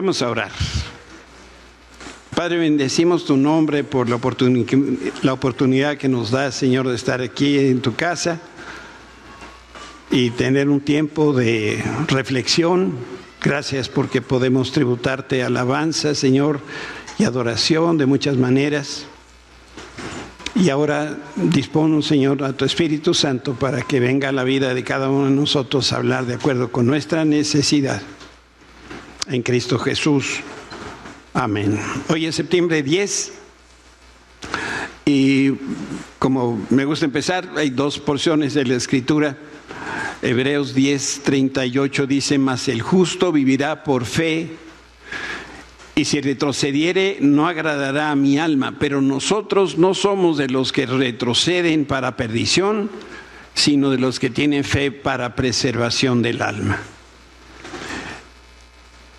Vamos a orar. Padre, bendecimos tu nombre por la oportunidad que nos da, Señor, de estar aquí en tu casa y tener un tiempo de reflexión. Gracias porque podemos tributarte alabanza, Señor, y adoración de muchas maneras. Y ahora dispón, Señor, a tu Espíritu Santo para que venga a la vida de cada uno de nosotros a hablar de acuerdo con nuestra necesidad. En Cristo Jesús. Amén. Hoy es septiembre 10 y como me gusta empezar, hay dos porciones de la Escritura. Hebreos 10:38 dice: mas el justo vivirá por fe, y si retrocediere no agradará a mi alma. Pero nosotros no somos de los que retroceden para perdición, sino de los que tienen fe para preservación del alma.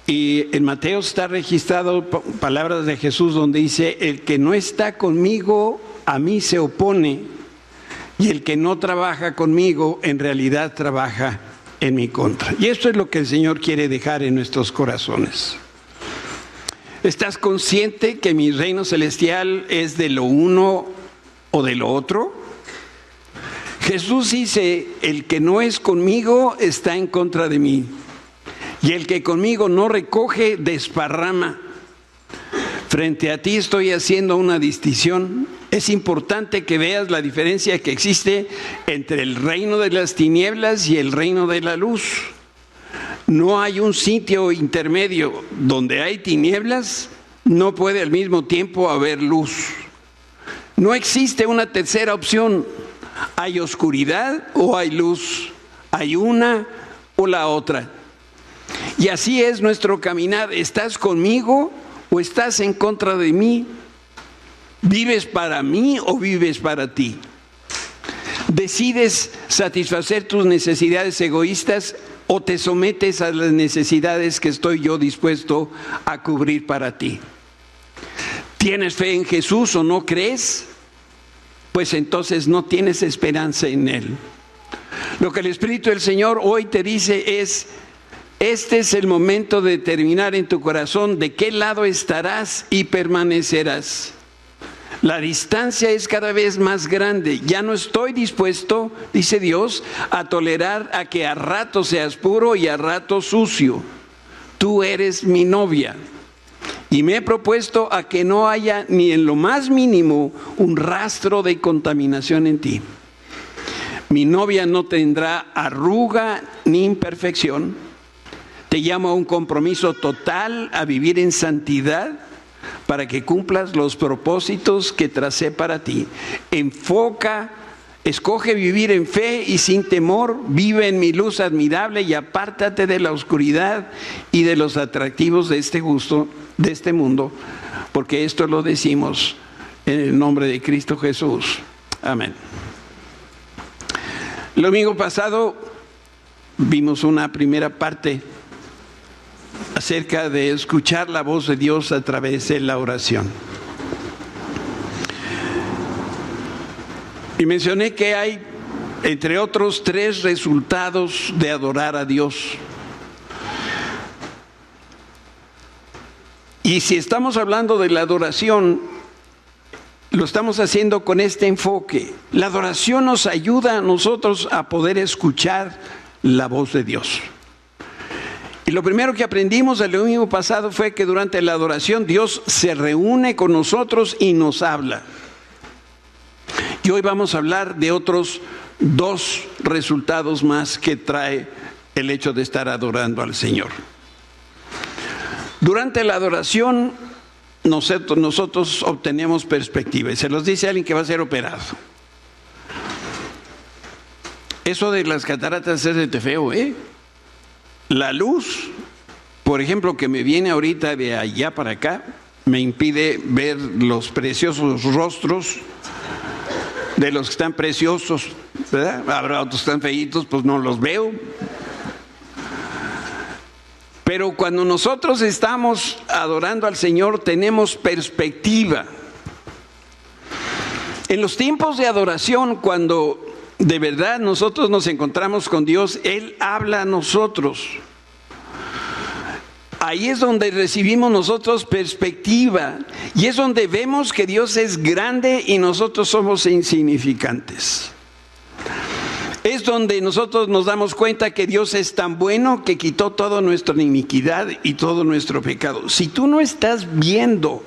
Y en Mateo está registrado palabras de Jesús donde dice: el que no está conmigo a mí se opone, y el que no trabaja conmigo en realidad trabaja en mi contra. Y esto es lo que el Señor quiere dejar en nuestros corazones. ¿Estás consciente que mi reino celestial es de lo uno o de lo otro? Jesús dice: el que no es conmigo está en contra de mí, y el que conmigo no recoge, desparrama. Frente a ti estoy haciendo una distinción. Es importante que veas la diferencia que existe entre el reino de las tinieblas y el reino de la luz. No hay un sitio intermedio. Donde hay tinieblas, no puede al mismo tiempo haber luz. No existe una tercera opción. Hay oscuridad o hay luz. Hay una o la otra. Y así es nuestro caminar. ¿Estás conmigo o estás en contra de mí? ¿Vives para mí o vives para ti? ¿Decides satisfacer tus necesidades egoístas o te sometes a las necesidades que estoy yo dispuesto a cubrir para ti? ¿Tienes fe en Jesús o no crees? Pues entonces no tienes esperanza en Él. Lo que el Espíritu del Señor hoy te dice es: este es el momento de determinar en tu corazón de qué lado estarás y permanecerás. La distancia es cada vez más grande. Ya no estoy dispuesto, dice Dios, a tolerar a que a rato seas puro y a rato sucio. Tú eres mi novia. Y me he propuesto a que no haya ni en lo más mínimo un rastro de contaminación en ti. Mi novia no tendrá arruga ni imperfección. Te llamo a un compromiso total a vivir en santidad para que cumplas los propósitos que tracé para ti. Escoge vivir en fe y sin temor. Vive en mi luz admirable y apártate de la oscuridad y de los atractivos de este mundo, porque esto lo decimos en el nombre de Cristo Jesús. Amén. El domingo pasado vimos una primera parte acerca de escuchar la voz de Dios a través de la oración. Y mencioné que hay, entre otros, 3 resultados de adorar a Dios. Y si estamos hablando de la adoración, lo estamos haciendo con este enfoque. La adoración nos ayuda a nosotros a poder escuchar la voz de Dios. Y lo primero que aprendimos el domingo pasado fue que durante la adoración Dios se reúne con nosotros y nos habla. Y hoy vamos a hablar de otros 2 resultados más que trae el hecho de estar adorando al Señor. Durante la adoración nosotros obtenemos perspectiva. Y se los dice alguien que va a ser operado. Eso de las cataratas es de feo, ¿eh? La luz, por ejemplo, que me viene ahorita de allá para acá, me impide ver los preciosos rostros de los que están preciosos, ¿verdad? Habrá otros que están feitos, pues no los veo. Pero cuando nosotros estamos adorando al Señor, tenemos perspectiva. En los tiempos de adoración, cuando de verdad nosotros nos encontramos con Dios, Él habla a nosotros. Ahí es donde recibimos nosotros perspectiva y es donde vemos que Dios es grande y nosotros somos insignificantes. Es donde nosotros nos damos cuenta que Dios es tan bueno que quitó toda nuestra iniquidad y todo nuestro pecado. Si tú no estás viendo,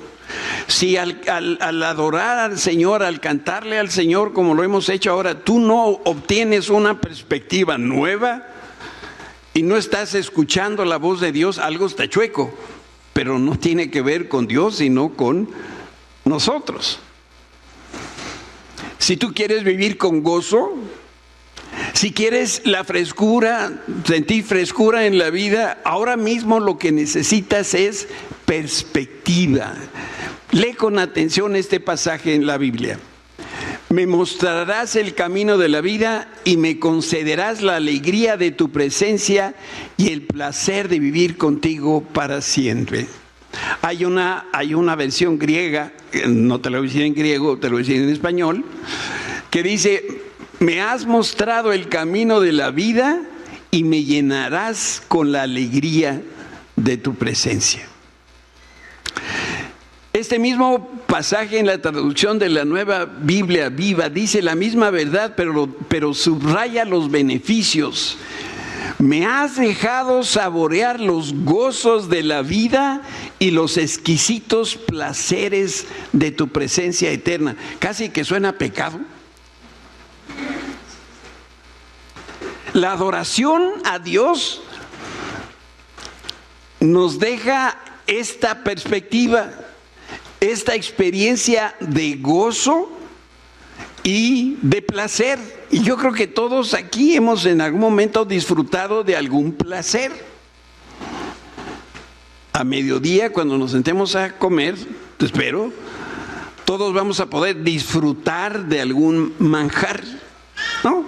si al adorar al Señor, al cantarle al Señor como lo hemos hecho ahora, tú no obtienes una perspectiva nueva y no estás escuchando la voz de Dios, algo está chueco, pero no tiene que ver con Dios, sino con nosotros. Si tú quieres vivir con gozo, si quieres la frescura, sentir frescura en la vida, ahora mismo lo que necesitas es perspectiva. Lee con atención este pasaje en la Biblia. Me mostrarás el camino de la vida y me concederás la alegría de tu presencia y el placer de vivir contigo para siempre. Hay una versión griega, no te lo voy a decir en griego, te lo voy a decir en español, que dice: me has mostrado el camino de la vida y me llenarás con la alegría de tu presencia. Este mismo pasaje en la traducción de la Nueva Biblia Viva dice la misma verdad, pero subraya los beneficios. Me has dejado saborear los gozos de la vida y los exquisitos placeres de tu presencia eterna. Casi que suena a pecado. La adoración a Dios nos deja esta perspectiva, esta experiencia de gozo y de placer. Y yo creo que todos aquí hemos en algún momento disfrutado de algún placer. A mediodía, cuando nos sentemos a comer, espero, todos vamos a poder disfrutar de algún manjar, ¿no?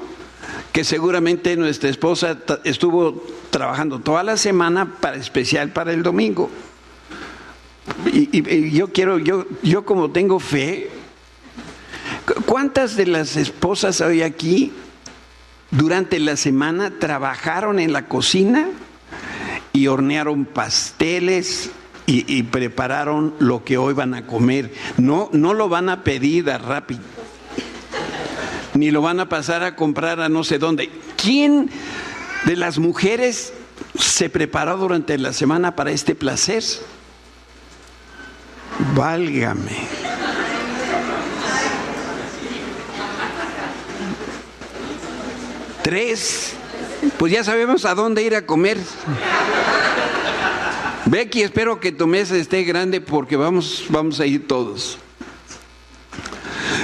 Que seguramente nuestra esposa estuvo trabajando toda la semana especial para el domingo. Y yo como tengo fe, ¿cuántas de las esposas hoy aquí durante la semana trabajaron en la cocina y hornearon pasteles y prepararon lo que hoy van a comer? No lo van a pedir a Rappi, ni lo van a pasar a comprar a no sé dónde. ¿Quién de las mujeres se preparó durante la semana para este placer? Válgame. Tres. Pues ya sabemos a dónde ir a comer. Becky, espero que tu mesa esté grande porque vamos a ir todos.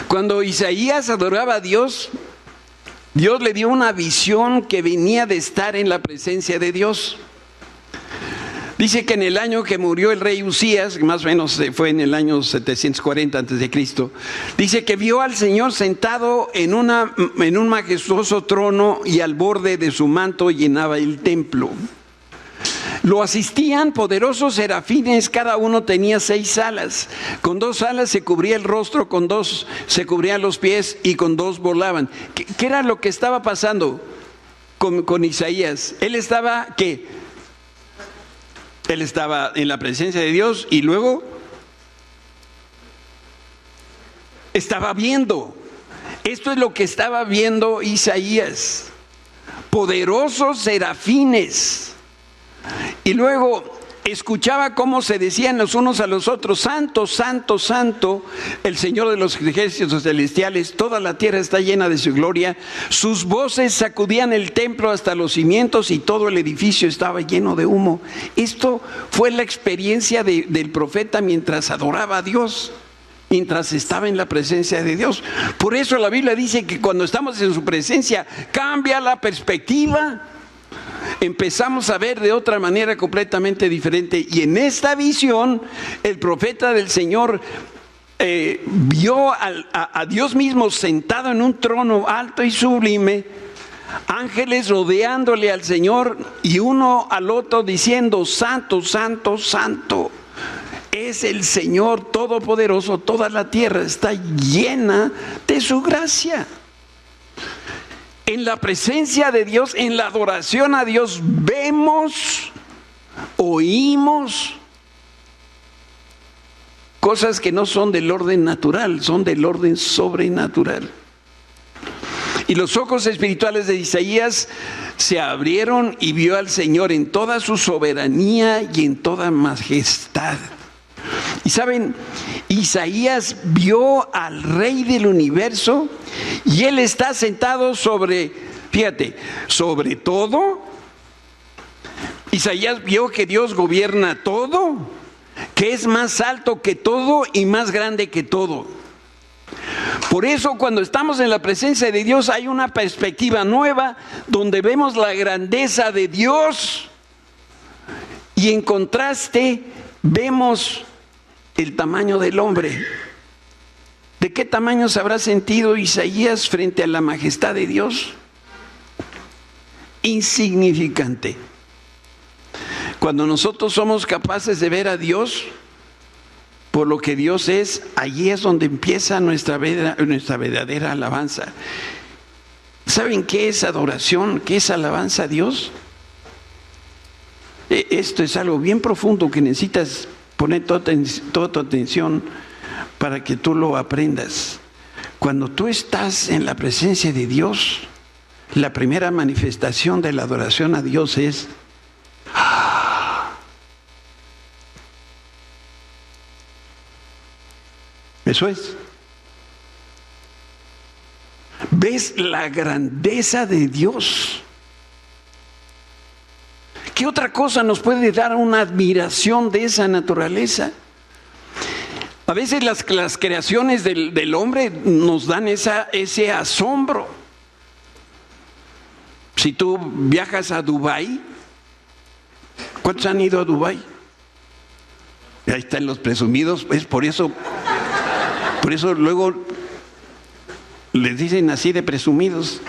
Cuando Isaías adoraba a Dios, Dios le dio una visión que venía de estar en la presencia de Dios. Dice que en el año que murió el rey Usías, más o menos fue en el año 740 a.C., dice que vio al Señor sentado en un majestuoso trono y al borde de su manto llenaba el templo. Lo asistían poderosos serafines, cada uno tenía 6 alas. Con 2 alas se cubría el rostro, con 2 se cubrían los pies y con 2 volaban. ¿Qué era lo que estaba pasando con Isaías? Él estaba, ¿qué? Él estaba en la presencia de Dios y luego estaba viendo. Esto es lo que estaba viendo Isaías. Poderosos serafines. Y luego escuchaba cómo se decían los unos a los otros: Santo, Santo, Santo, el Señor de los ejércitos celestiales, toda la tierra está llena de su gloria. Sus voces sacudían el templo hasta los cimientos y todo el edificio estaba lleno de humo. Esto fue la experiencia del profeta mientras adoraba a Dios, mientras estaba en la presencia de Dios. Por eso la Biblia dice que cuando estamos en su presencia cambia la perspectiva. Empezamos a ver de otra manera completamente diferente. Y en esta visión, el profeta del Señor vio a Dios mismo sentado en un trono alto y sublime, ángeles rodeándole al Señor y uno al otro diciendo: Santo, Santo, Santo es el Señor Todopoderoso, toda la tierra está llena de su gracia. En la presencia de Dios, en la adoración a Dios, vemos oímos cosas que no son del orden natural, son del orden sobrenatural. Y los ojos espirituales de Isaías se abrieron y vio al Señor en toda su soberanía y en toda majestad. Y saben, Isaías vio al Rey del universo y Él está sentado sobre, fíjate, sobre todo. Isaías vio que Dios gobierna todo, que es más alto que todo y más grande que todo. Por eso cuando estamos en la presencia de Dios hay una perspectiva nueva donde vemos la grandeza de Dios y en contraste vemos el tamaño del hombre. ¿De qué tamaño se habrá sentido Isaías frente a la majestad de Dios? Insignificante. Cuando nosotros somos capaces de ver a Dios por lo que Dios es, allí es donde empieza nuestra verdadera alabanza. ¿Saben qué es adoración? ¿Qué es alabanza a Dios? Esto es algo bien profundo que necesitas poner toda tu atención para que tú lo aprendas. Cuando tú estás en la presencia de Dios, la primera manifestación de la adoración a Dios es eso es. ¿Ves la grandeza de Dios? ¿Qué otra cosa nos puede dar una admiración de esa naturaleza? A veces las creaciones del hombre nos dan ese asombro. Si tú viajas a Dubái, ¿cuántos han ido a Dubái? Ahí están los presumidos, es por eso luego les dicen así de presumidos.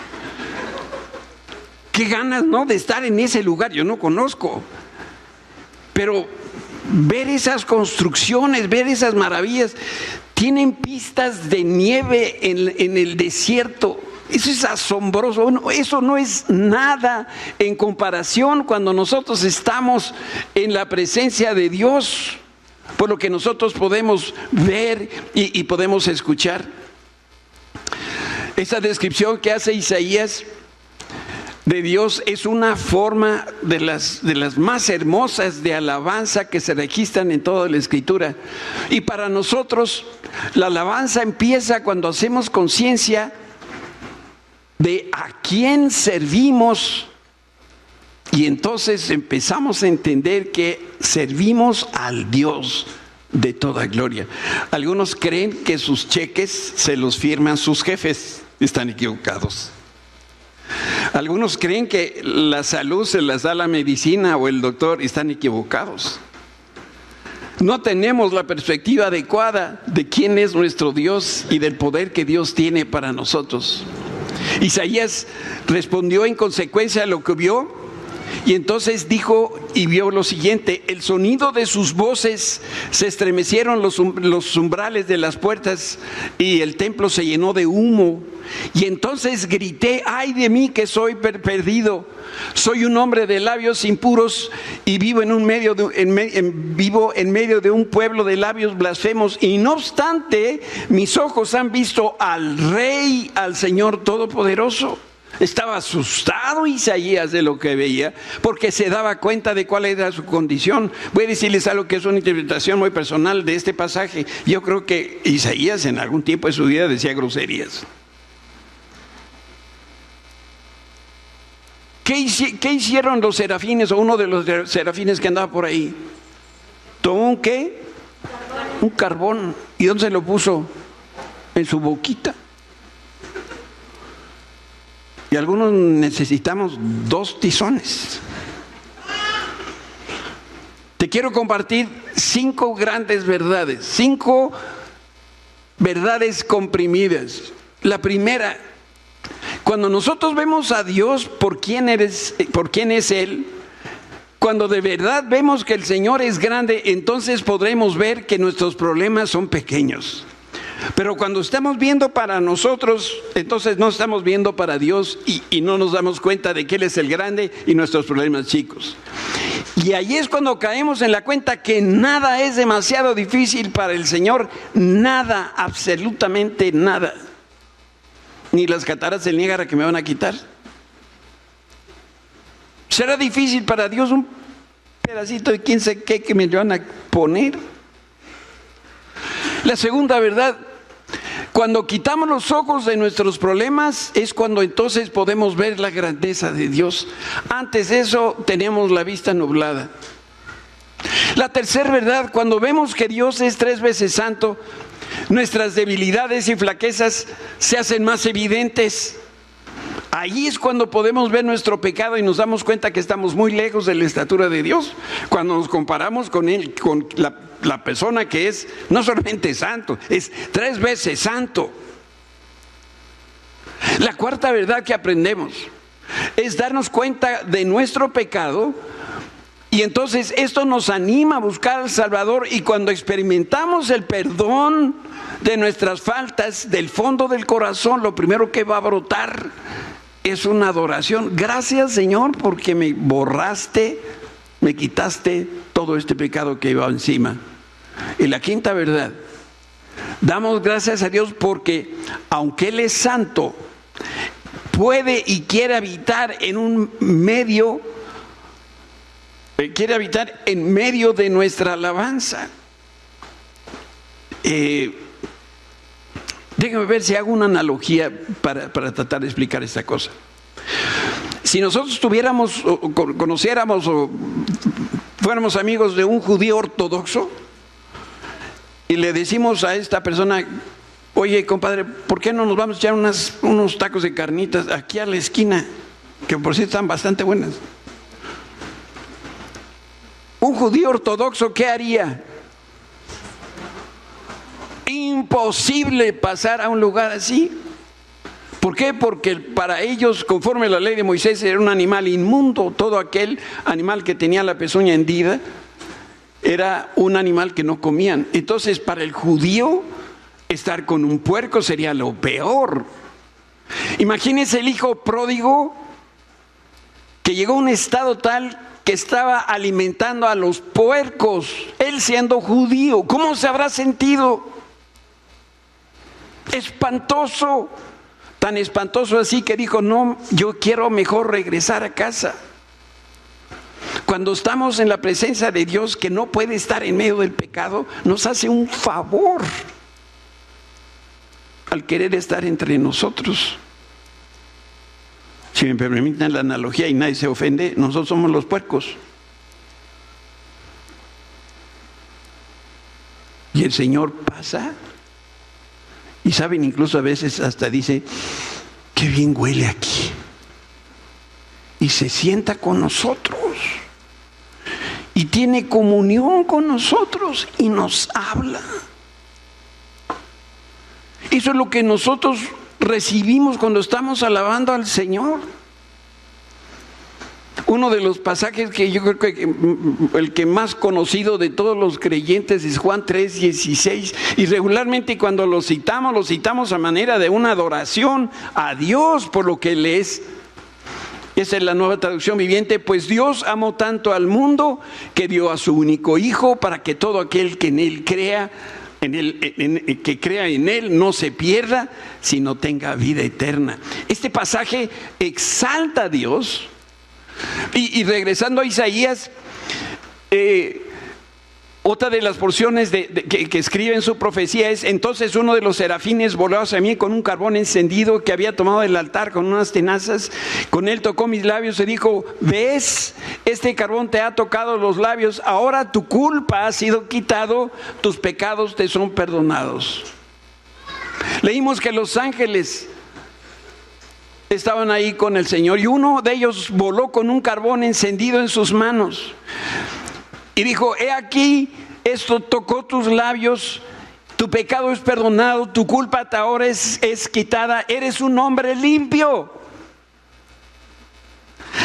Qué ganas, ¿no?, de estar en ese lugar. Yo no conozco, pero ver esas construcciones, ver esas maravillas. Tienen pistas de nieve en el desierto. Eso es asombroso. Eso no es nada en comparación cuando nosotros estamos en la presencia de Dios, por lo que nosotros podemos ver y podemos escuchar. Esa descripción que hace Isaías de Dios es una forma de las más hermosas de alabanza que se registran en toda la Escritura. Y para nosotros la alabanza empieza cuando hacemos conciencia de a quién servimos, y entonces empezamos a entender que servimos al Dios de toda gloria. Algunos creen que sus cheques se los firman sus jefes. Están equivocados. Algunos creen que la salud se las da la medicina o el doctor. Están equivocados. No tenemos la perspectiva adecuada de quién es nuestro Dios y del poder que Dios tiene para nosotros. Isaías respondió en consecuencia a lo que vio. Y entonces dijo y vio lo siguiente: el sonido de sus voces, se estremecieron los umbrales de las puertas y el templo se llenó de humo. Y entonces grité: ay de mí que soy perdido, soy un hombre de labios impuros y vivo en medio de un pueblo de labios blasfemos. Y no obstante, mis ojos han visto al Rey, al Señor Todopoderoso. Estaba asustado Isaías de lo que veía, porque se daba cuenta de cuál era su condición. Voy a decirles algo que es una interpretación muy personal de este pasaje. Yo creo que Isaías en algún tiempo de su vida decía groserías. ¿Qué hicieron los serafines, o uno de los serafines que andaba por ahí? Tomó un ¿qué? Un carbón. ¿Y dónde se lo puso? En su boquita. Y algunos necesitamos 2 tizones. Te quiero compartir 5 grandes verdades, 5 verdades comprimidas. La primera: cuando nosotros vemos a Dios por quién es Él, cuando de verdad vemos que el Señor es grande, entonces podremos ver que nuestros problemas son pequeños. Pero cuando estamos viendo para nosotros, entonces no estamos viendo para Dios y no nos damos cuenta de que Él es el grande y nuestros problemas chicos. Y ahí es cuando caemos en la cuenta que nada es demasiado difícil para el Señor, nada, absolutamente nada. Ni las cataratas del Niágara que me van a quitar. ¿Será difícil para Dios un pedacito de quién sé qué que me van a poner? La segunda verdad, cuando quitamos los ojos de nuestros problemas es cuando entonces podemos ver la grandeza de Dios. Antes de eso teníamos la vista nublada. La tercera verdad, cuando vemos que Dios es 3 veces santo, nuestras debilidades y flaquezas se hacen más evidentes. Ahí es cuando podemos ver nuestro pecado y nos damos cuenta que estamos muy lejos de la estatura de Dios. Cuando nos comparamos con Él, con la persona que es no solamente santo, es 3 veces santo. La cuarta verdad que aprendemos es darnos cuenta de nuestro pecado y entonces esto nos anima a buscar al Salvador, y cuando experimentamos el perdón de nuestras faltas del fondo del corazón, lo primero que va a brotar es una adoración. Gracias, Señor, porque me borraste, me quitaste todo este pecado que iba encima. Y la quinta verdad, damos gracias a Dios porque aunque Él es santo, puede y quiere habitar en un medio, quiere habitar en medio de nuestra alabanza. Déjenme ver si hago una analogía para tratar de explicar esta cosa. Si nosotros tuviéramos, o conociéramos, o fuéramos amigos de un judío ortodoxo, y le decimos a esta persona: oye, compadre, ¿por qué no nos vamos a echar unos tacos de carnitas aquí a la esquina? Que por cierto están bastante buenas. Un judío ortodoxo, ¿qué haría? Imposible pasar a un lugar así. ¿Por qué? Porque para ellos, conforme a la ley de Moisés, era un animal inmundo. Todo aquel animal que tenía la pezuña hendida era un animal que no comían. Entonces, para el judío, estar con un puerco sería lo peor. Imagínense el hijo pródigo que llegó a un estado tal que estaba alimentando a los puercos, él siendo judío. ¿Cómo se habrá sentido? Espantoso, tan espantoso así que dijo: no, yo quiero mejor regresar a casa. Cuando estamos en la presencia de Dios, que no puede estar en medio del pecado, nos hace un favor al querer estar entre nosotros. Si me permiten la analogía y nadie se ofende, nosotros somos los puercos. Y el Señor pasa. Y saben, incluso a veces hasta dice: qué bien huele aquí. Y se sienta con nosotros. Y tiene comunión con nosotros y nos habla. Eso es lo que nosotros recibimos cuando estamos alabando al Señor. Uno de los pasajes que yo creo que el que más conocido de todos los creyentes es Juan 3:16, y regularmente cuando lo citamos a manera de una adoración a Dios por lo que Él es. Esa es la Nueva Traducción Viviente. Pues Dios amó tanto al mundo que dio a su único Hijo, para que todo aquel que en Él crea, que crea en Él, no se pierda, sino tenga vida eterna. Este pasaje exalta a Dios. Y regresando a Isaías, otra de las porciones que escribe en su profecía es: entonces uno de los serafines voló hacia mí con un carbón encendido que había tomado del altar con unas tenazas. Con él tocó mis labios y dijo: ¿ves? Este carbón te ha tocado los labios. Ahora tu culpa ha sido quitado, tus pecados te son perdonados. Leímos que los ángeles estaban ahí con el Señor, y uno de ellos voló con un carbón encendido en sus manos y dijo: he aquí, esto tocó tus labios, tu pecado es perdonado, tu culpa ahora es quitada, eres un hombre limpio.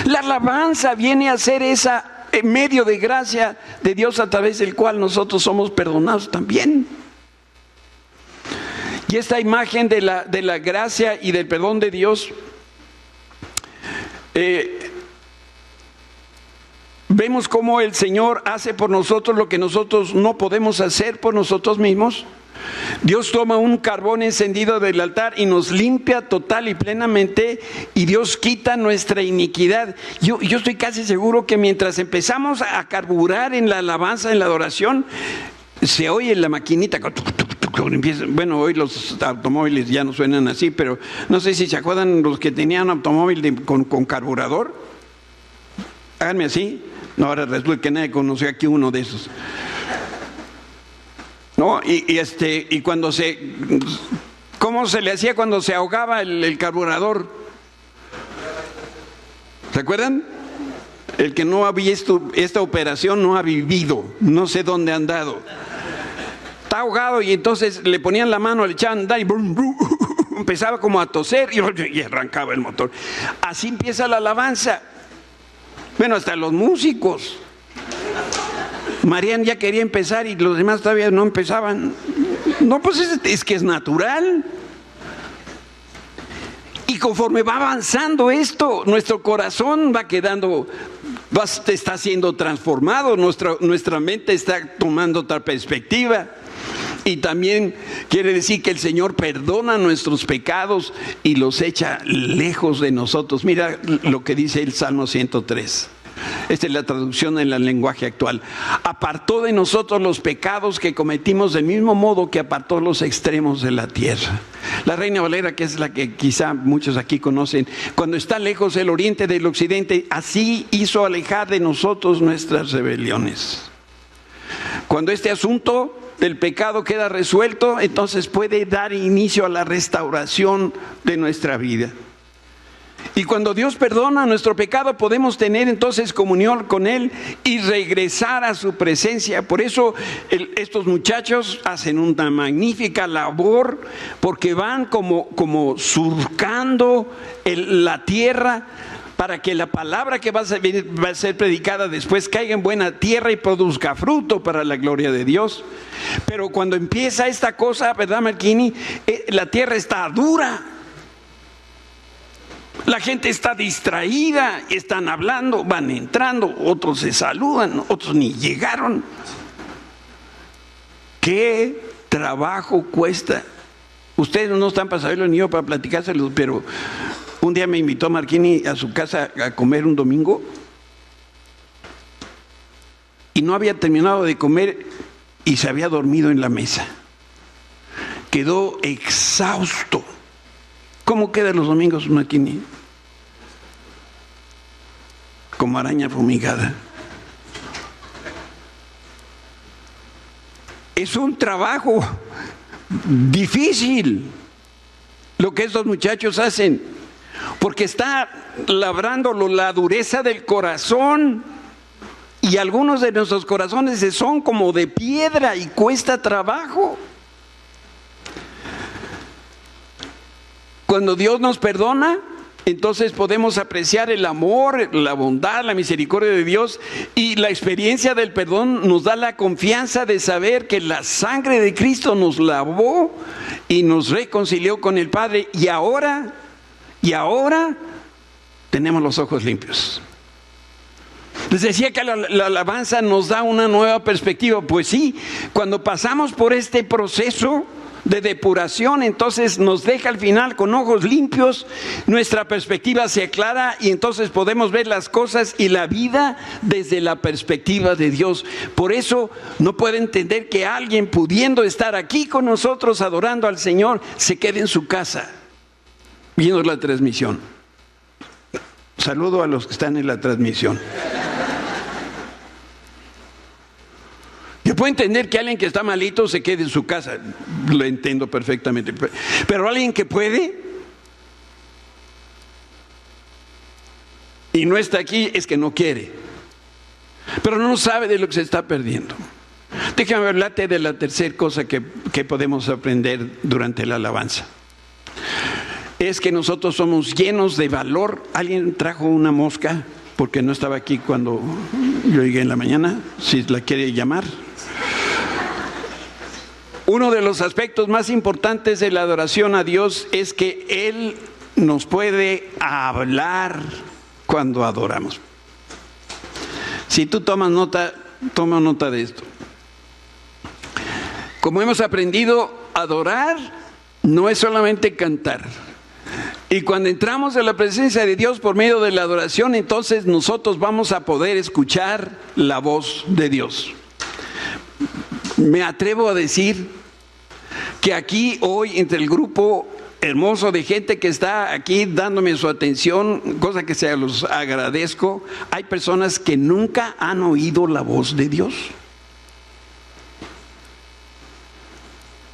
La alabanza viene a ser ese medio de gracia de Dios a través del cual nosotros somos perdonados también. Y esta imagen de la gracia y del perdón de vemos cómo el Señor hace por nosotros lo que nosotros no podemos hacer por nosotros mismos. Dios toma un carbón encendido del altar y nos limpia total y plenamente, y Dios quita nuestra iniquidad. Yo estoy casi seguro que mientras empezamos a carburar en la alabanza, en la adoración, se oye la maquinita. Bueno, hoy los automóviles ya no suenan así, pero no sé si se acuerdan los que tenían automóvil con carburador. Háganme así. No, ahora resulta que nadie conoció aquí uno de esos. No, y cuando ¿cómo se le hacía cuando se ahogaba el carburador? ¿Se acuerdan? El que no ha visto esta operación no ha vivido, no sé dónde han dado. Está ahogado y entonces le ponían la mano, le echaban y brum, brum, empezaba como a toser y arrancaba el motor. Así empieza la alabanza. Bueno, hasta los músicos. Marian ya quería empezar y los demás todavía no empezaban. No, pues es que es natural. Y conforme va avanzando esto, nuestro corazón va quedando, está siendo transformado, nuestra mente está tomando otra perspectiva. Y también quiere decir que el Señor perdona nuestros pecados y los echa lejos de nosotros. Mira lo que dice el Salmo 103. Esta es la traducción en el lenguaje actual. Apartó de nosotros los pecados que cometimos del mismo modo que apartó los extremos de la tierra. La Reina Valera, que es la que quizá muchos aquí conocen, cuando está lejos el oriente del occidente, así hizo alejar de nosotros nuestras rebeliones. Cuando este asunto del pecado queda resuelto, entonces puede dar inicio a la restauración de nuestra vida. Y cuando Dios perdona nuestro pecado, podemos tener entonces comunión con Él y regresar a su presencia. Por eso estos muchachos hacen una magnífica labor, porque van como surcando la tierra para que la palabra que va a ser predicada después caiga en buena tierra y produzca fruto para la gloria de Dios. Pero cuando empieza esta cosa, ¿verdad, Marquini? La tierra está dura. La gente está distraída, están hablando, van entrando, otros se saludan, otros ni llegaron. ¿Qué trabajo cuesta? Ustedes no están para saberlo ni yo para platicárselo, pero un día me invitó Marquini a su casa a comer un domingo y no había terminado de comer y se había dormido en la mesa. Quedó exhausto. ¿Cómo quedan los domingos, Marquini? Como araña fumigada. Es un trabajo difícil lo que estos muchachos hacen, porque está labrándolo la dureza del corazón, y algunos de nuestros corazones son como de piedra y cuesta trabajo. Cuando Dios nos perdona, entonces podemos apreciar el amor, la bondad, la misericordia de Dios, y la experiencia del perdón nos da la confianza de saber que la sangre de Cristo nos lavó y nos reconcilió con el Padre, y ahora tenemos los ojos limpios. Les decía que la alabanza nos da una nueva perspectiva. Pues sí, cuando pasamos por este proceso de depuración, entonces nos deja al final con ojos limpios, nuestra perspectiva se aclara y entonces podemos ver las cosas y la vida desde la perspectiva de Dios. Por eso no puede entender que alguien, pudiendo estar aquí con nosotros adorando al Señor, se quede en su casa viendo la transmisión. Saludo a los que están en la transmisión. Yo puedo entender que alguien que está malito se quede en su casa, lo entiendo perfectamente, pero alguien que puede y no está aquí es que no quiere, pero no sabe de lo que se está perdiendo. Déjame hablarte de la tercera cosa que podemos aprender durante la alabanza. Es que nosotros somos llenos de valor. ¿Alguien trajo una mosca? Porque no estaba aquí cuando yo llegué en la mañana, si la quiere llamar. Uno de los aspectos más importantes de la adoración a Dios es que Él nos puede hablar cuando adoramos. Si tú tomas nota, toma nota de esto. Como hemos aprendido, adorar no es solamente cantar. Y cuando entramos en la presencia de Dios por medio de la adoración, entonces nosotros vamos a poder escuchar la voz de Dios. Me atrevo a decir que aquí hoy, entre el grupo hermoso de gente que está aquí dándome su atención, cosa que se los agradezco, hay personas que nunca han oído la voz de Dios.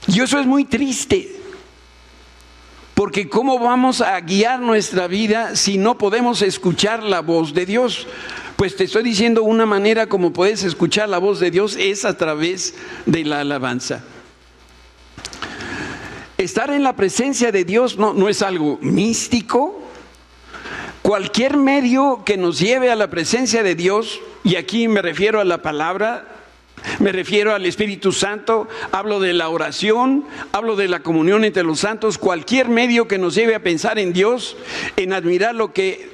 Y eso es muy triste, porque ¿cómo vamos a guiar nuestra vida si no podemos escuchar la voz de Dios? Pues te estoy diciendo una manera como puedes escuchar la voz de Dios es a través de la alabanza. Estar en la presencia de Dios no es algo místico. Cualquier medio que nos lleve a la presencia de Dios, y aquí me refiero a la palabra, me refiero al Espíritu Santo, hablo de la oración, hablo de la comunión entre los santos, cualquier medio que nos lleve a pensar en Dios, en admirar lo que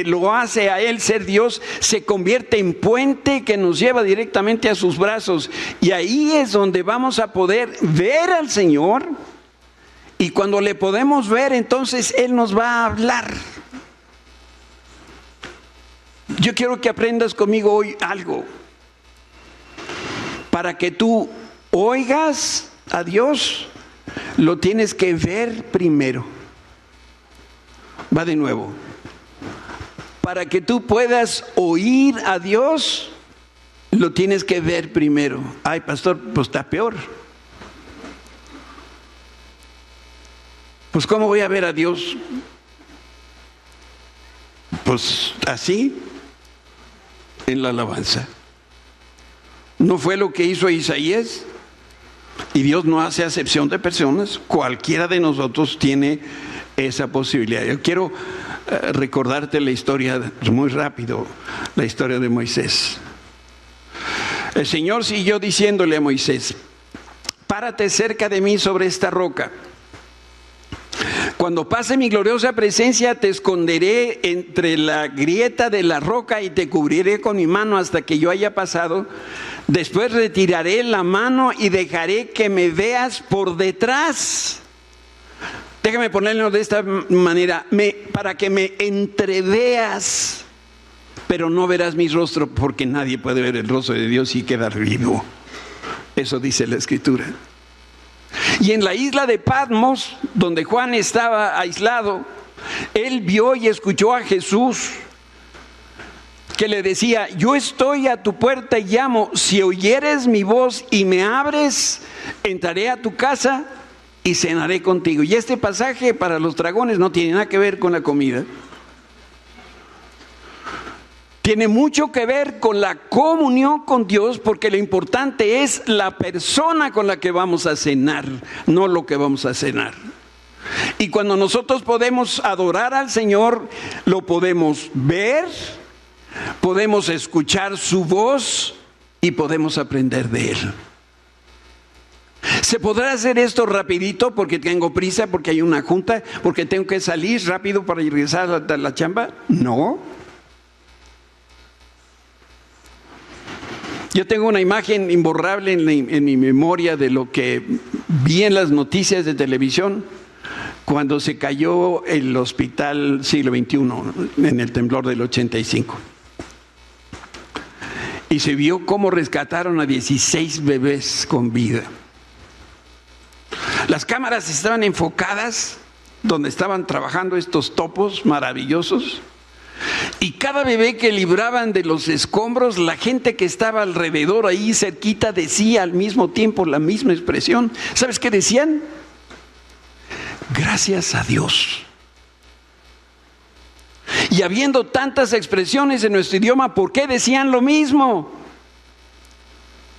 lo hace a Él ser Dios, se convierte en puente que nos lleva directamente a sus brazos. Y ahí es donde vamos a poder ver al Señor. Y cuando le podemos ver, entonces Él nos va a hablar. Yo quiero que aprendas conmigo hoy algo. Para que tú oigas a Dios, lo tienes que ver primero. Va de nuevo. Para que tú puedas oír a Dios, lo tienes que ver primero. Ay, pastor, pues está peor. Pues ¿cómo voy a ver a Dios? Pues así, en la alabanza. ¿No fue lo que hizo Isaías? Y Dios no hace acepción de personas. Cualquiera de nosotros tiene esa posibilidad. Yo quiero recordarte la historia, muy rápido, la historia de Moisés. El Señor siguió diciéndole a Moisés: párate cerca de mí sobre esta roca. Cuando pase mi gloriosa presencia, te esconderé entre la grieta de la roca y te cubriré con mi mano hasta que yo haya pasado. Después retiraré la mano y dejaré que me veas por detrás. Déjame ponerlo de esta manera, para que me entreveas, pero no verás mi rostro, porque nadie puede ver el rostro de Dios y quedar vivo. Eso dice la Escritura. Y en la isla de Patmos, donde Juan estaba aislado, él vio y escuchó a Jesús, que le decía: yo estoy a tu puerta y llamo, si oyeres mi voz y me abres, entraré a tu casa y cenaré contigo. Y este pasaje para los dragones no tiene nada que ver con la comida. Tiene mucho que ver con la comunión con Dios, porque lo importante es la persona con la que vamos a cenar, no lo que vamos a cenar. Y cuando nosotros podemos adorar al Señor, lo podemos ver, podemos escuchar su voz y podemos aprender de Él. ¿Se podrá hacer esto rapidito porque tengo prisa, porque hay una junta, porque tengo que salir rápido para regresar a la chamba? No. Yo tengo una imagen imborrable en mi memoria de lo que vi en las noticias de televisión cuando se cayó el hospital siglo XXI en el temblor del 85. Y se vio cómo rescataron a 16 bebés con vida. Las cámaras estaban enfocadas donde estaban trabajando estos topos maravillosos. Y cada bebé que libraban de los escombros, la gente que estaba alrededor ahí cerquita decía al mismo tiempo la misma expresión. ¿Sabes qué decían? Gracias a Dios. Y habiendo tantas expresiones en nuestro idioma, ¿por qué decían lo mismo?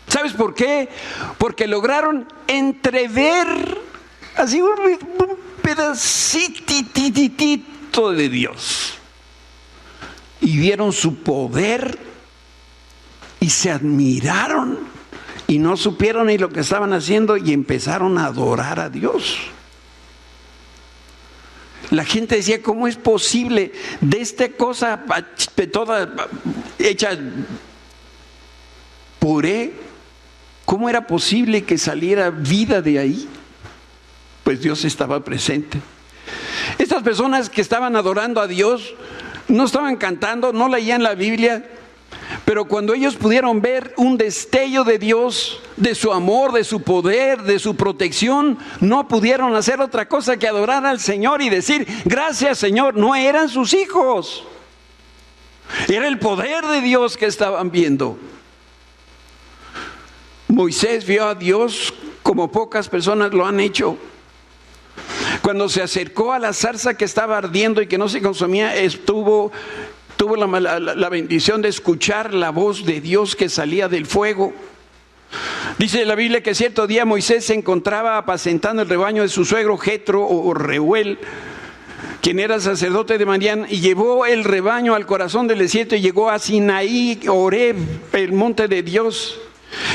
¿Sabes por qué? Porque lograron entrever así un pedacito de Dios. Y vieron su poder y se admiraron y no supieron ni lo que estaban haciendo y empezaron a adorar a Dios. La gente decía: ¿cómo es posible de esta cosa toda hecha puré. ¿Cómo era posible que saliera vida de ahí? Pues Dios estaba presente. Estas personas que estaban adorando a Dios no estaban cantando, no leían la Biblia, pero cuando ellos pudieron ver un destello de Dios, de su amor, de su poder, de su protección, no pudieron hacer otra cosa que adorar al Señor y decir: gracias, Señor. No eran sus hijos, era el poder de Dios que estaban viendo. Moisés vio a Dios como pocas personas lo han hecho. Cuando se acercó a la zarza que estaba ardiendo y que no se consumía, tuvo la bendición de escuchar la voz de Dios que salía del fuego. Dice la Biblia que cierto día Moisés se encontraba apacentando el rebaño de su suegro Jetro o Reuel, quien era sacerdote de Madián, y llevó el rebaño al corazón del desierto y llegó a Sinaí, Horeb, el monte de Dios.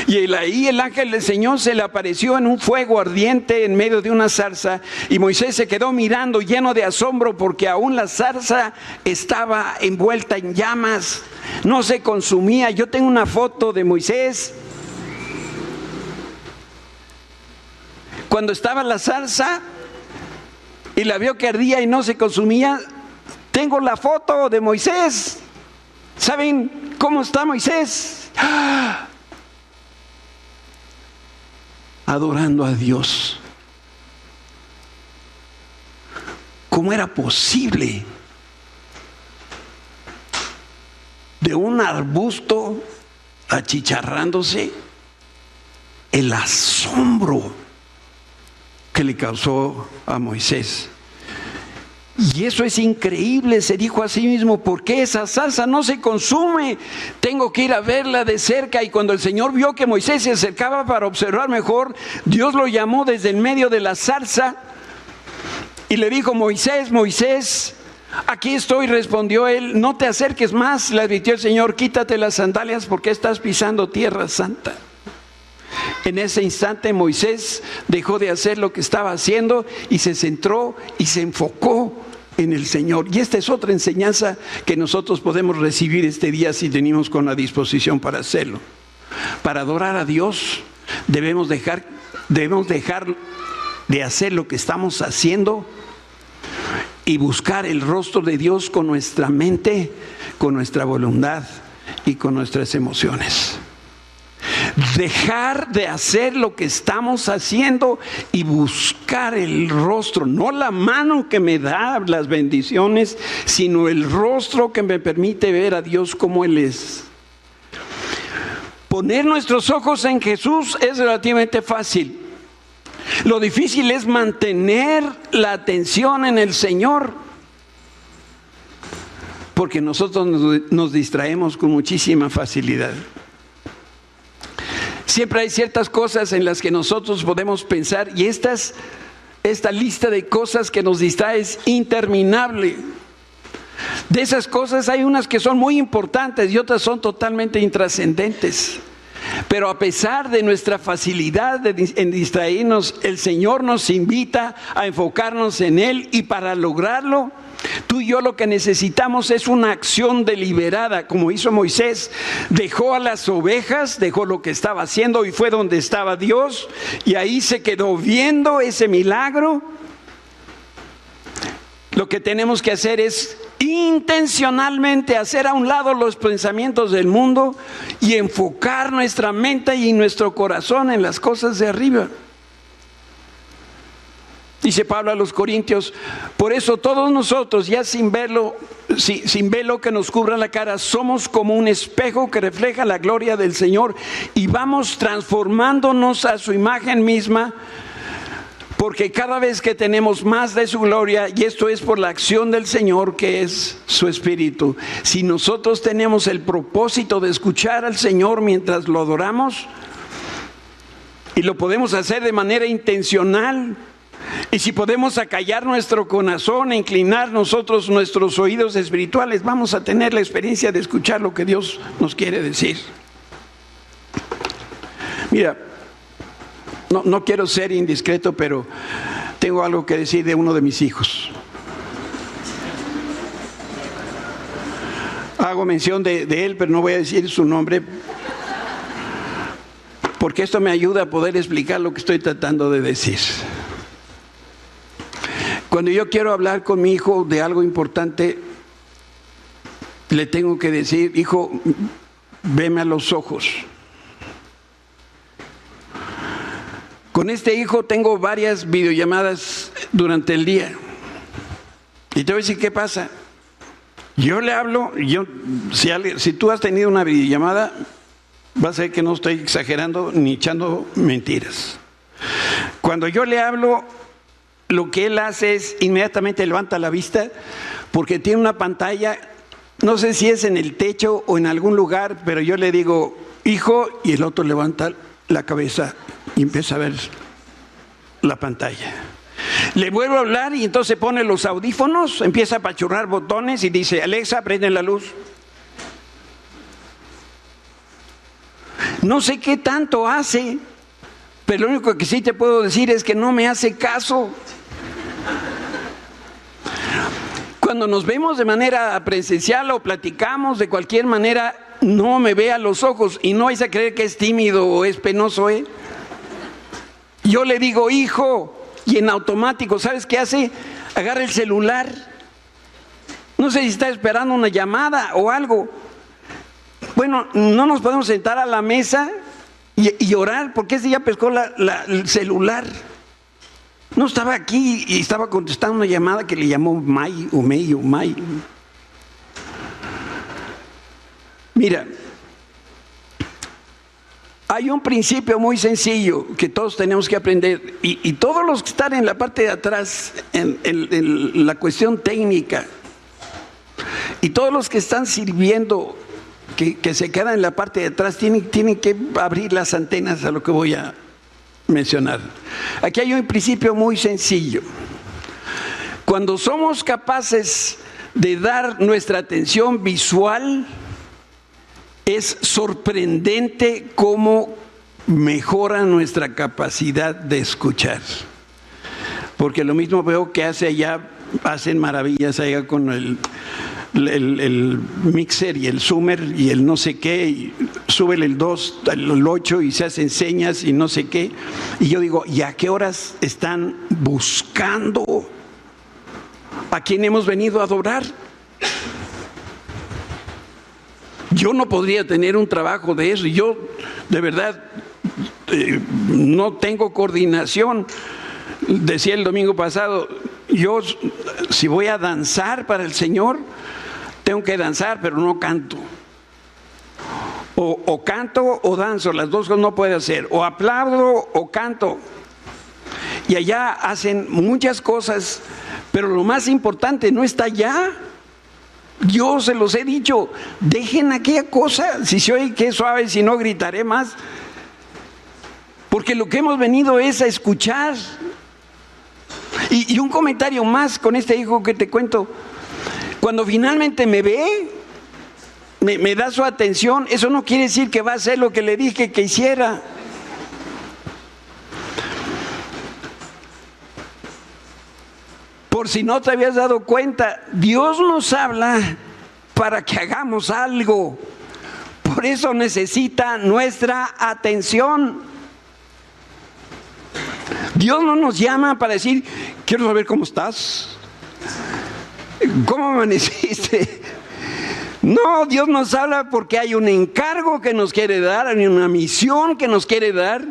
Y ahí el ángel del Señor se le apareció en un fuego ardiente en medio de una zarza, y Moisés se quedó mirando lleno de asombro porque aún la zarza estaba envuelta en llamas, no se consumía. Yo tengo una foto de Moisés cuando estaba la zarza y la vio que ardía y no se consumía. Tengo la foto de Moisés. ¿Saben cómo está Moisés? ¡Ah! Adorando a Dios. ¿Cómo era posible de un arbusto achicharrándose? El asombro que le causó a Moisés. Y eso es increíble, se dijo a sí mismo: ¿por qué esa zarza no se consume? Tengo que ir a verla de cerca. Y cuando el Señor vio que Moisés se acercaba para observar mejor, Dios lo llamó desde el medio de la zarza y le dijo: Moisés, Moisés, aquí estoy. Respondió él: no te acerques más. Le advirtió el Señor: quítate las sandalias porque estás pisando tierra santa. En ese instante Moisés dejó de hacer lo que estaba haciendo y se centró y se enfocó en el Señor. Y esta es otra enseñanza que nosotros podemos recibir este día si tenemos con la disposición para hacerlo. Para adorar a Dios debemos dejar de hacer lo que estamos haciendo y buscar el rostro de Dios con nuestra mente, con nuestra voluntad y con nuestras emociones. Dejar de hacer lo que estamos haciendo y buscar el rostro, no la mano que me da las bendiciones, sino el rostro que me permite ver a Dios como Él es. Poner nuestros ojos en Jesús es relativamente fácil. Lo difícil es mantener la atención en el Señor, porque nosotros nos distraemos con muchísima facilidad. Siempre hay ciertas cosas en las que nosotros podemos pensar, y esta lista de cosas que nos distrae es interminable. De esas cosas hay unas que son muy importantes y otras son totalmente intrascendentes. Pero a pesar de nuestra facilidad en distraernos, el Señor nos invita a enfocarnos en Él, y para lograrlo, tú y yo lo que necesitamos es una acción deliberada, como hizo Moisés. Dejó a las ovejas, dejó lo que estaba haciendo y fue donde estaba Dios, y ahí se quedó viendo ese milagro. Lo que tenemos que hacer es intencionalmente hacer a un lado los pensamientos del mundo y enfocar nuestra mente y nuestro corazón en las cosas de arriba. Dice Pablo a los Corintios: por eso todos nosotros, ya sin velo que nos cubra la cara, somos como un espejo que refleja la gloria del Señor, y vamos transformándonos a su imagen misma, porque cada vez que tenemos más de su gloria, y esto es por la acción del Señor que es su Espíritu. Si nosotros tenemos el propósito de escuchar al Señor mientras lo adoramos, y lo podemos hacer de manera intencional, y si podemos acallar nuestro corazón e inclinar nosotros nuestros oídos espirituales, vamos a tener la experiencia de escuchar lo que Dios nos quiere decir. Mira, no quiero ser indiscreto, pero tengo algo que decir de uno de mis hijos. hago mención de él, pero no voy a decir su nombre, porque esto me ayuda a poder explicar lo que estoy tratando de decir. Cuando yo quiero hablar con mi hijo de algo importante, le tengo que decir: hijo, veme a los ojos. Con este hijo tengo varias videollamadas durante el día. Y te voy a decir qué pasa. Yo le hablo, si tú has tenido una videollamada, vas a ver que no estoy exagerando ni echando mentiras. Cuando yo le hablo, lo que él hace es inmediatamente levanta la vista, porque tiene una pantalla, no sé si es en el techo o en algún lugar, pero yo le digo: hijo, y el otro levanta la cabeza y empieza a ver la pantalla. Le vuelvo a hablar y entonces pone los audífonos, empieza a apachurrar botones y dice: Alexa, prende la luz. No sé qué tanto hace, pero lo único que sí te puedo decir es que no me hace caso. Cuando nos vemos de manera presencial o platicamos de cualquier manera, no me ve a los ojos y no vais a creer que es tímido o es penoso, ¿eh? Yo le digo: hijo, y en automático, ¿sabes qué hace? Agarra el celular. No sé si está esperando una llamada o algo. Bueno, no nos podemos sentar a la mesa y orar, porque ese ya pescó el celular. No estaba aquí y estaba contestando una llamada que le llamó May. Mira, hay un principio muy sencillo que todos tenemos que aprender, y todos los que están en la parte de atrás, en la cuestión técnica, y todos los que están sirviendo, que se quedan en la parte de atrás, tienen que abrir las antenas a lo que voy a mencionar. Aquí hay un principio muy sencillo. Cuando somos capaces de dar nuestra atención visual, es sorprendente cómo mejora nuestra capacidad de escuchar. Porque lo mismo veo que hacen maravillas allá con el mixer y el zoomer y el no sé qué, y súbele el 2, el 8 y se hacen señas y no sé qué. Y yo digo: ¿y a qué horas están buscando a quien hemos venido a adorar? Yo no podría tener un trabajo de eso. Yo, de verdad, no tengo coordinación. Decía el domingo pasado, yo si voy a danzar para el Señor, tengo que danzar, pero no canto. O canto o danzo, las dos cosas no puedo hacer. O aplaudo o canto. Y allá hacen muchas cosas, pero lo más importante no está allá. Yo se los he dicho: dejen aquella cosa. Si se oye que es suave, si no, gritaré más. Porque lo que hemos venido es a escuchar. Y un comentario más con este hijo que te cuento. Cuando finalmente me ve, me da su atención, eso no quiere decir que va a hacer lo que le dije que hiciera. Por si no te habías dado cuenta, Dios nos habla para que hagamos algo. Por eso necesita nuestra atención. Dios no nos llama para decir: quiero saber cómo estás, cómo amaneciste. No, Dios nos habla porque hay un encargo que nos quiere dar, hay una misión que nos quiere dar.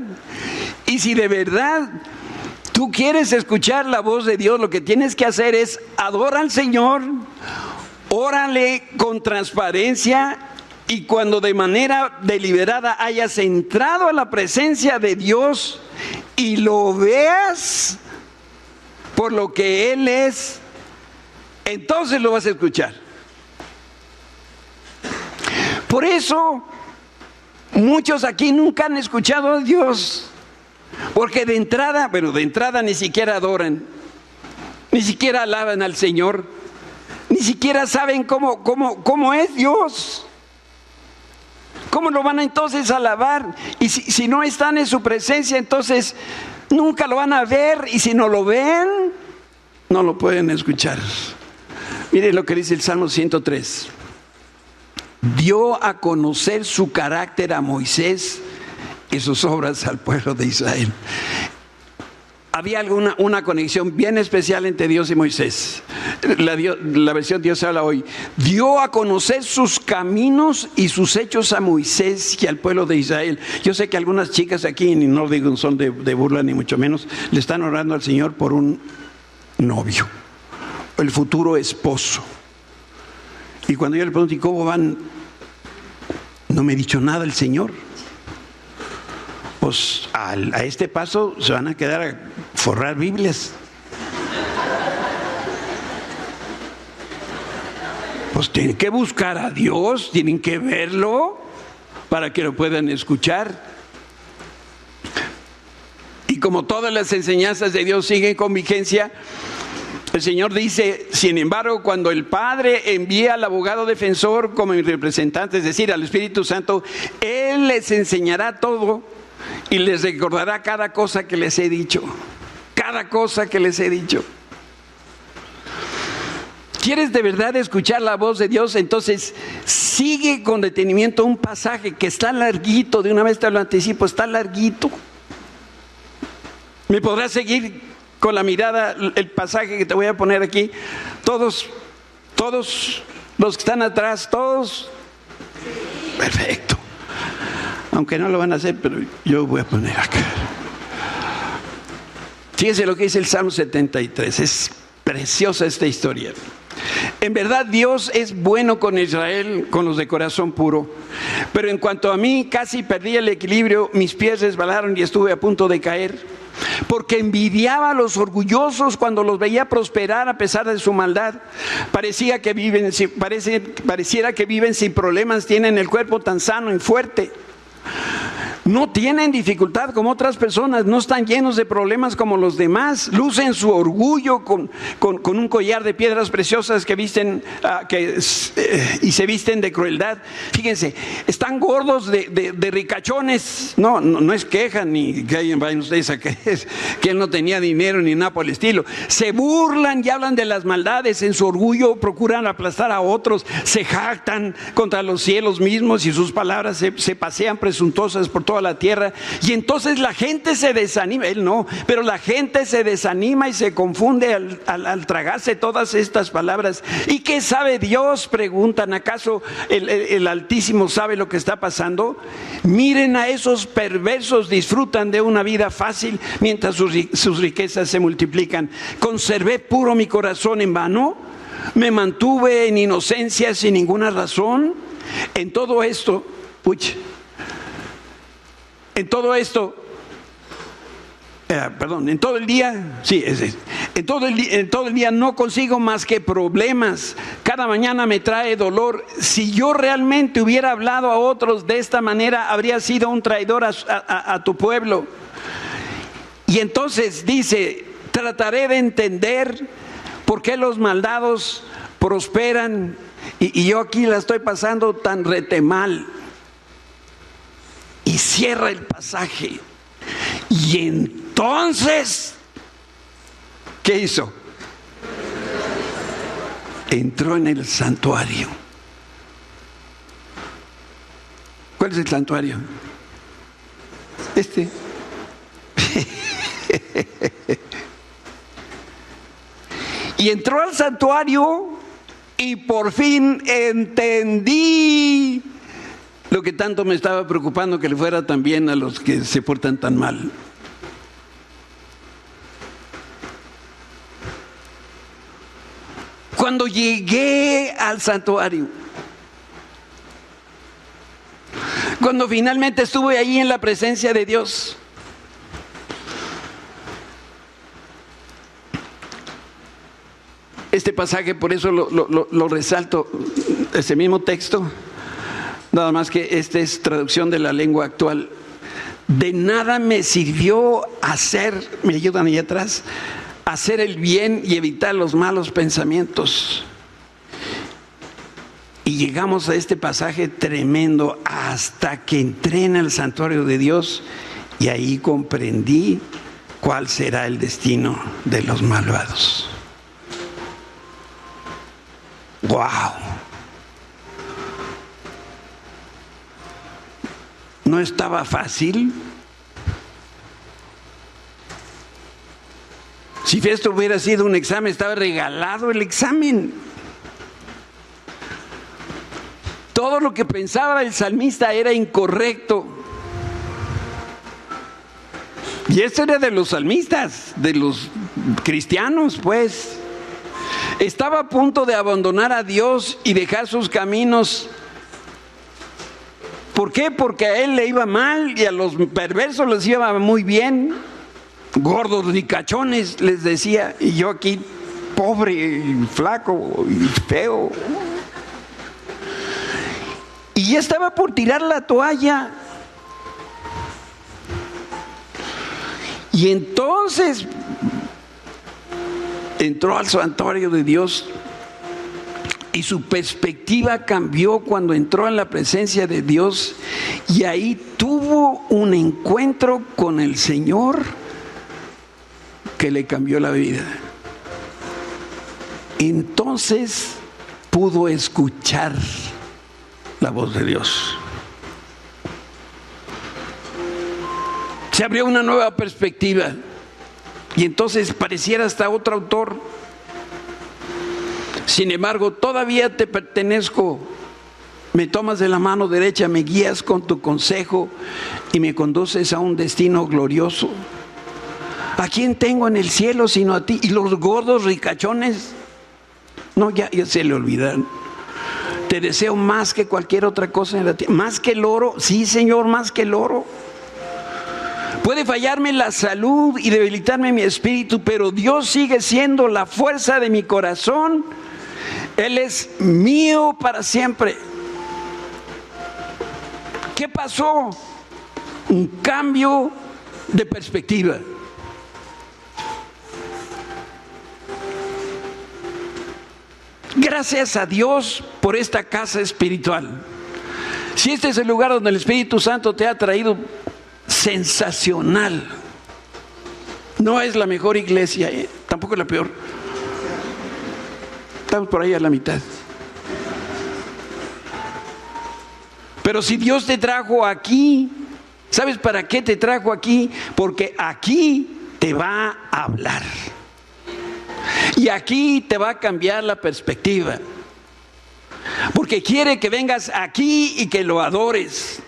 Y si de verdad tú quieres escuchar la voz de Dios, lo que tienes que hacer es adorar al Señor, órale con transparencia, y cuando de manera deliberada hayas entrado a la presencia de Dios y lo veas por lo que Él es, entonces lo vas a escuchar. Por eso muchos aquí nunca han escuchado a Dios, porque de entrada ni siquiera adoran, ni siquiera alaban al Señor, ni siquiera saben cómo es Dios. ¿Cómo lo van a entonces alabar? Y si no están en su presencia, entonces nunca lo van a ver, y si no lo ven, no lo pueden escuchar. Mire lo que dice el Salmo 103. dio a conocer su carácter a Moisés y sus obras al pueblo de Israel. Había una conexión bien especial entre Dios y Moisés. La versión Dios habla hoy. Dio a conocer sus caminos y sus hechos a Moisés y al pueblo de Israel. Yo sé que algunas chicas aquí, y no digo son de burla ni mucho menos, le están orando al Señor por un novio, el futuro esposo. Y cuando yo le pregunto, ¿y cómo van? No me ha dicho nada el Señor. Pues a este paso se van a quedar a forrar Biblias. Pues tienen que buscar a Dios, tienen que verlo para que lo puedan escuchar. Y como todas las enseñanzas de Dios siguen con vigencia, el Señor dice: sin embargo, cuando el Padre envía al abogado defensor como mi representante, es decir, al Espíritu Santo, Él les enseñará todo y les recordará cada cosa que les he dicho. Cada cosa que les he dicho. ¿Quieres de verdad escuchar la voz de Dios? Entonces sigue con detenimiento un pasaje que está larguito. De una vez te lo anticipo, está larguito. ¿Me podrás seguir con la mirada el pasaje que te voy a poner aquí? Todos los que están atrás, todos. Perfecto. Aunque no lo van a hacer, pero yo voy a poner acá. Fíjense lo que dice el Salmo 73. Es preciosa esta historia. En verdad Dios es bueno con Israel, con los de corazón puro. Pero en cuanto a mí, casi perdí el equilibrio, mis pies resbalaron y estuve a punto de caer. Porque envidiaba a los orgullosos cuando los veía prosperar a pesar de su maldad. Pareciera que viven sin problemas, tienen el cuerpo tan sano y fuerte. No tienen dificultad como otras personas, no están llenos de problemas como los demás, lucen su orgullo con un collar de piedras preciosas que visten y se visten de crueldad. Fíjense, están gordos de ricachones. No es queja ni que alguien vayan ustedes a creer que él no tenía dinero ni nada por el estilo. Se burlan y hablan de las maldades, en su orgullo procuran aplastar a otros, se jactan contra los cielos mismos y sus palabras se pasean presuntuosas por toda la tierra. Y entonces la gente se desanima, él no, pero la gente se desanima y se confunde al tragarse todas estas palabras. ¿Y qué sabe Dios?, preguntan. ¿Acaso el Altísimo sabe lo que está pasando? Miren a esos perversos, disfrutan de una vida fácil mientras sus riquezas se multiplican. ¿Conservé puro mi corazón en vano? ¿Me mantuve en inocencia sin ninguna razón? En todo esto, en todo el día, en todo el día no consigo más que problemas. Cada mañana me trae dolor. Si yo realmente hubiera hablado a otros de esta manera, habría sido un traidor a tu pueblo. Y entonces dice: trataré de entender por qué los malvados prosperan y yo aquí la estoy pasando tan rete mal. Y cierra el pasaje. Y entonces, ¿qué hizo? Entró en el santuario. ¿Cuál es el santuario? Y entró al santuario y por fin entendí lo que tanto me estaba preocupando, que le fuera tan bien a los que se portan tan mal. Cuando llegué al santuario, cuando finalmente estuve ahí en la presencia de Dios, este pasaje, por eso lo resalto, ese mismo texto, nada más que esta es traducción de la lengua actual. De nada me sirvió me ayudan ahí atrás, hacer el bien y evitar los malos pensamientos. Y llegamos a este pasaje tremendo, hasta que entré en el santuario de Dios y ahí comprendí cuál será el destino de los malvados. ¡Wow! ¿No estaba fácil? Si esto hubiera sido un examen, estaba regalado el examen. Todo lo que pensaba el salmista era incorrecto. Y esto era de los salmistas, de los cristianos, pues. Estaba a punto de abandonar a Dios y dejar sus caminos. ¿Por qué? Porque a él le iba mal y a los perversos les iba muy bien. Gordos, ricachones, les decía. Y yo aquí, pobre, y flaco y feo. Y ya estaba por tirar la toalla. Y entonces entró al santuario de Dios y su perspectiva cambió cuando entró en la presencia de Dios y ahí tuvo un encuentro con el Señor que le cambió la vida. Entonces pudo escuchar la voz de Dios. Se abrió una nueva perspectiva y entonces pareciera hasta otro autor. Sin embargo, todavía te pertenezco. Me tomas de la mano derecha, me guías con tu consejo y me conduces a un destino glorioso. ¿A quién tengo en el cielo sino a ti? ¿Y los gordos ricachones? No, ya se le olvidaron. Te deseo más que cualquier otra cosa en la tierra. ¿Más que el oro? Sí, Señor, más que el oro. Puede fallarme la salud y debilitarme mi espíritu, pero Dios sigue siendo la fuerza de mi corazón. Él es mío para siempre. ¿Qué pasó? Un cambio de perspectiva. Gracias a Dios por esta casa espiritual. Si este es el lugar donde el Espíritu Santo te ha traído, sensacional. No es la mejor iglesia, tampoco es la peor. Estamos por ahí a la mitad. Pero si Dios te trajo aquí, ¿sabes para qué te trajo aquí? Porque aquí te va a hablar. Y aquí te va a cambiar la perspectiva. Porque quiere que vengas aquí y que lo adores.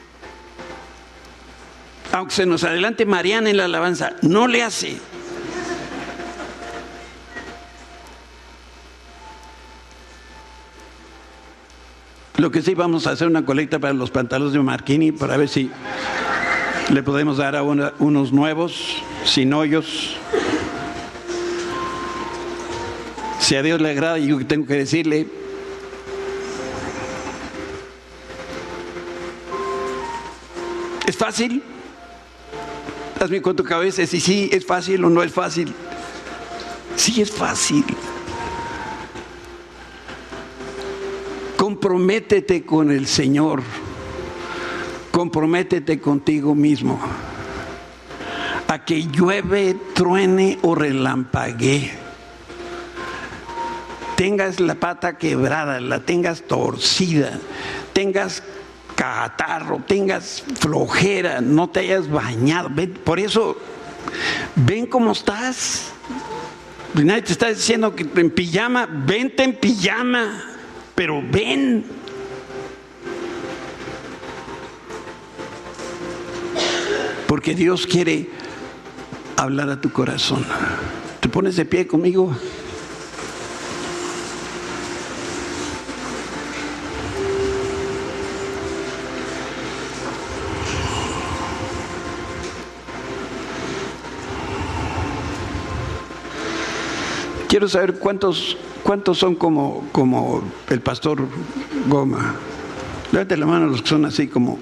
Aunque se nos adelante Mariana en la alabanza, no le hace. Lo que sí, vamos a hacer una colecta para los pantalones de Marquini para ver si le podemos dar a unos nuevos, sin hoyos. Si a Dios le agrada, yo tengo que decirle. ¿Es fácil? Hazme con tu cabeza si sí es fácil o no es fácil. Sí es fácil. Comprométete con el Señor. Comprométete contigo mismo. A que llueve, truene o relampaguee. Tengas la pata quebrada, la tengas torcida, tengas catarro, tengas flojera, no te hayas bañado. Ven, por eso, ven cómo estás. Nadie te está diciendo que en pijama, vente en pijama, pero ven. Porque Dios quiere hablar a tu corazón. ¿Te pones de pie conmigo? Quiero saber cuántos son como el pastor Goma. Levante la mano los que son así como.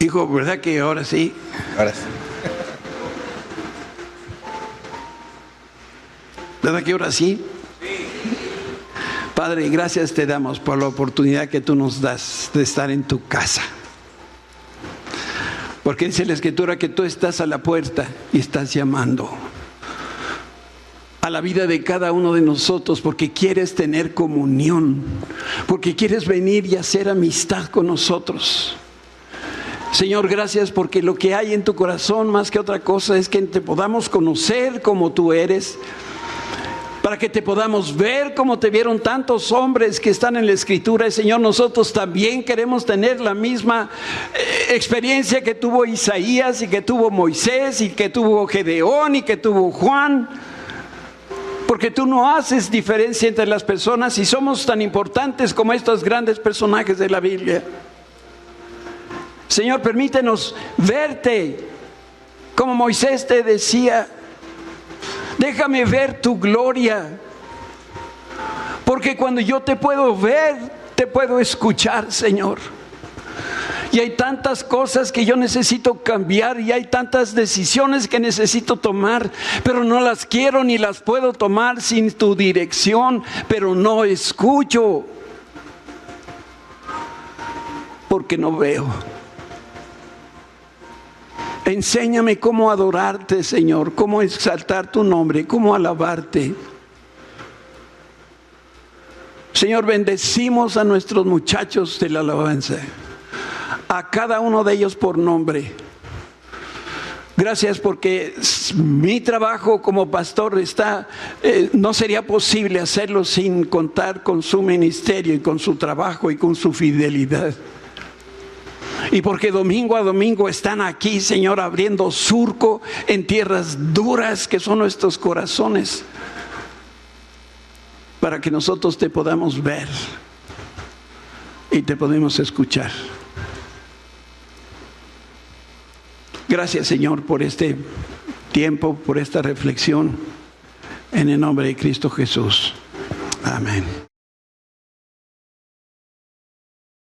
Hijo, ¿verdad que ahora sí? Ahora sí. ¿Verdad que ahora sí? Padre, gracias te damos por la oportunidad que tú nos das de estar en tu casa. Porque dice la Escritura que tú estás a la puerta y estás llamando. a la vida de cada uno de nosotros, porque quieres tener comunión, porque quieres venir y hacer amistad con nosotros. Señor, gracias porque lo que hay en tu corazón más que otra cosa es que te podamos conocer como tú eres, para que te podamos ver como te vieron tantos hombres que están en la Escritura. Y Señor, nosotros también queremos tener la misma experiencia que tuvo Isaías y que tuvo Moisés y que tuvo Gedeón y que tuvo Juan, porque tú no haces diferencia entre las personas y somos tan importantes como estos grandes personajes de la Biblia. Señor, permítenos verte como Moisés te decía: déjame ver tu gloria, porque cuando yo te puedo ver, te puedo escuchar, Señor. Y hay tantas cosas que yo necesito cambiar y hay tantas decisiones que necesito tomar, pero no las quiero ni las puedo tomar sin tu dirección, pero no escucho porque no veo. Enséñame cómo adorarte, Señor, cómo exaltar tu nombre, cómo alabarte. Señor, bendecimos a nuestros muchachos de la alabanza, a cada uno de ellos por nombre. Gracias porque mi trabajo como pastor no sería posible hacerlo sin contar con su ministerio y con su trabajo y con su fidelidad. Y porque domingo a domingo están aquí, Señor, abriendo surco en tierras duras que son nuestros corazones, para que nosotros te podamos ver y te podamos escuchar. Gracias, Señor, por este tiempo, por esta reflexión, en el nombre de Cristo Jesús. Amén.